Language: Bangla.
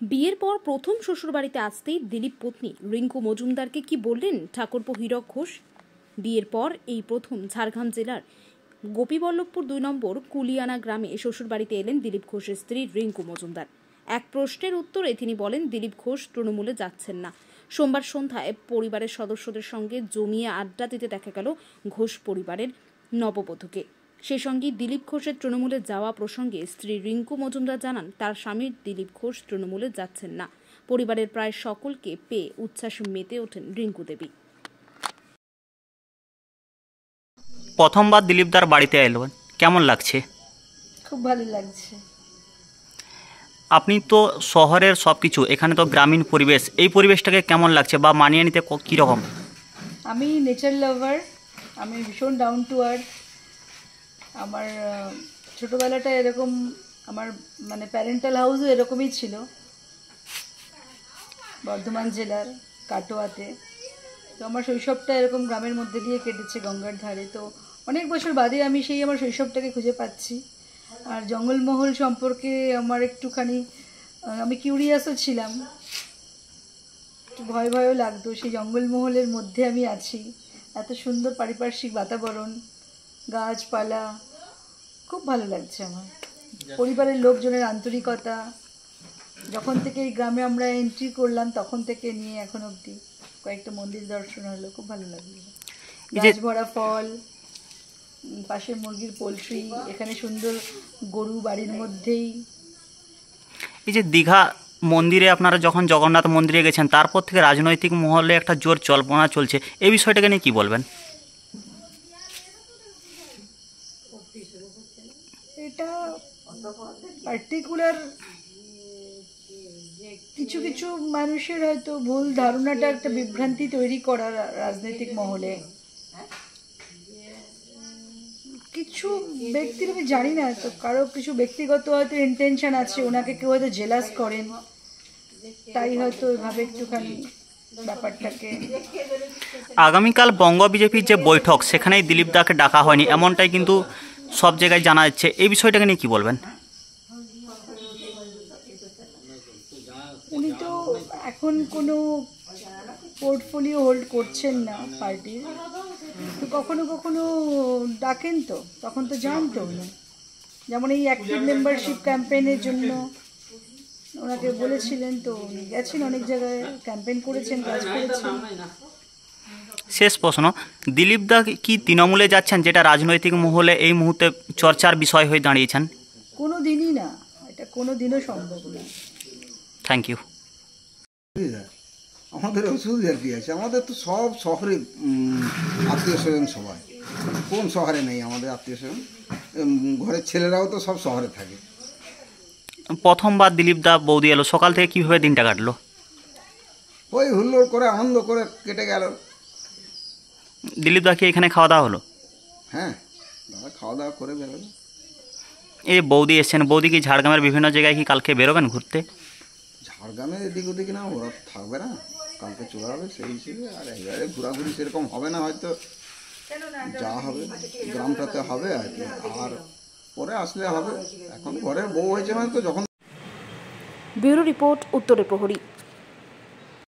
বিয়ের পর প্রথম শ্বশুরবাড়িতে আসতেই দিলীপ পত্নী রিঙ্কু মজুমদারকে কি বললেন ঠাকুরপো হীরক ঘোষ। বিয়ের পর এই প্রথম ঝাড়গ্রাম জেলার গোপীবল্লভপুর 2 নম্বর কুলিয়ানা গ্রামে শ্বশুরবাড়িতে এলেন দিলীপ ঘোষের স্ত্রী রিঙ্কু মজুমদার। এক প্রশ্নের উত্তরে তিনি বলেন দিলীপ ঘোষ তৃণমূলে যাচ্ছেন না। সোমবার সন্ধ্যায় পরিবারের সদস্যদের সঙ্গে জমিয়ে আড্ডা দিতে দেখা গেল ঘোষ পরিবারের নববধূকে। সেই সঙ্গে দিলীপ ঘোষের তৃণমূলে যাওয়া প্রসঙ্গে স্ত্রী রিঙ্কু মজুমদার জানান তার স্বামী দিলীপ ঘোষ তৃণমূলে যাচ্ছেন না। পরিবারের প্রায় সকলকে পেয়ে উচ্ছ্বাসে মেতে ওঠেন রিঙ্কু দেবী। প্রথমবার দিলীপদার বাড়িতে এলেন, কেমন লাগছে? খুব ভালো লাগছে। আপনি তো শহরের সব কিছু, এখানে তো গ্রামীণ পরিবেশ, এই পরিবেশটাকে কেমন লাগছে বা মানিয়ে নিতে কীরকম? আমি নেচার লাভার, আমি ভীষণ ডাউন টু আর্থ। আমার ছোটোবেলাটা এরকম, আমার মানে প্যারেন্টাল হাউসও এরকমই ছিল বর্ধমান জেলার কাটোয়াতে। তো আমার শৈশবটা এরকম গ্রামের মধ্যে দিয়ে কেটেছে, গঙ্গার ধারে। তো অনেক বছর বাদে আমি সেই আমার শৈশবটাকে খুঁজে পাচ্ছি। আর জঙ্গলমহল সম্পর্কে আমার একটুখানি আমি কিউরিয়াসও ছিলাম, একটু ভয় ভয়ও লাগতো। সেই জঙ্গলমহলের মধ্যে আমি আছি, এত সুন্দর পারিপার্শ্বিক বাতাবরণ, গাছপালা, খুব ভালো লাগছে আমার। পরিবারের লোকজনের আন্তরিকতা, যখন থেকে এই গ্রামে আমরা এন্ট্রি করলাম তখন থেকে নিয়ে এখন অবধি কয়েকটা মন্দির দর্শন হলো, খুব ভালো লাগলো। গাছ ভরা ফল, পাশে মুরগির পোলট্রি, এখানে সুন্দর গরু বাড়ির মধ্যেই। এই যে দীঘা মন্দিরে আপনারা যখন জগন্নাথ মন্দিরে গেছেন, তারপর থেকে রাজনৈতিক মহলে একটা জোর জল্পনা চলছে, এই বিষয়টাকে নিয়ে কী বলবেন? এটা পার্টিকুলার কিছু কিছু মানুষের হয়তো ভুল ধারণাটা একটা বিভ্রান্তি তৈরি করা রাজনৈতিক মহলে। কিছু ব্যক্তির আমি জানি না, তো কারো কিছু ব্যক্তিগত হয়তো ইন্টেনশন আছে, ওনাকে কেউ হয়তো জেলাস করেন, তাই হয়তো এভাবে একটুখানি ব্যাপারটাকে। আগামীকাল বঙ্গ বিজেপির যে বৈঠক, সেখানেই দিলীপ দাকে ডাকা হয়নি, এমনটাই কিন্তু সব জায়গায় জানা যাচ্ছে, এই বিষয়টাকে নিয়ে কী বলবেন? উনি তো এখন কোনো পোর্টফোলিও হোল্ড করছেন না পার্টির, তো কখনো কখনো ডাকেন, তো তখন তো জানতো উনি। যেমন এই অ্যাক্টিভ মেম্বারশিপ ক্যাম্পেইনের জন্য ওনাকে বলেছিলেন, তো উনি গেছেন অনেক জায়গায়, ক্যাম্পেইন করেছেন, কাজ করেছেন। শেষ প্রশ্ন, দিলীপ দা কি তৃণমূলে যাচ্ছেন, যেটা রাজনৈতিক মহলে এই মুহূর্তে চর্চার বিষয় হয়ে দাঁড়িয়েছেন? কোনো দিনই না, এটা কোনো দিনও সম্ভব না। Thank you. আমাদের অসুবিধা কি আছে? আমাদের তো সব শহরে আত্মীয় স্বজন, সবাই। কোন শহরে নেই আমাদের আত্মীয় স্বজন? ঘরের ছেলেরাও তো সব শহরে থাকে। প্রথমবার দিলীপ দা বৌদি এলো, সকাল থেকে কীভাবে দিনটা কাটলো? ওই হুল্লোড় করে আনন্দ করে কেটে গেল। দিলীপ দা কি এখানে খাওয়া দাওয়া হলো? হ্যাঁ, দাদা খাওয়া দাওয়া করে বেরোলো। এই বৌদি এসছেন, বৌদি কি ঝাড়গ্রামের বিভিন্ন জায়গায় কি কালকে বেরোবেন ঘুরতে? ঝাড়গ্রামের এদিক ওদিক না, ওরা থাকবে না, কালকে চলে যাবে সেই হিসেবে। আর এবারে ঘোরাঘুরি সেরকম হবে না, হয়তো যা হবে গ্রামটাতে হবে আর কি, আর পরে আসলে হবে। এখন ঘরের বউ হয়েছে মানে তো যখন। ব্যুরো রিপোর্ট, উত্তরের প্রহরী।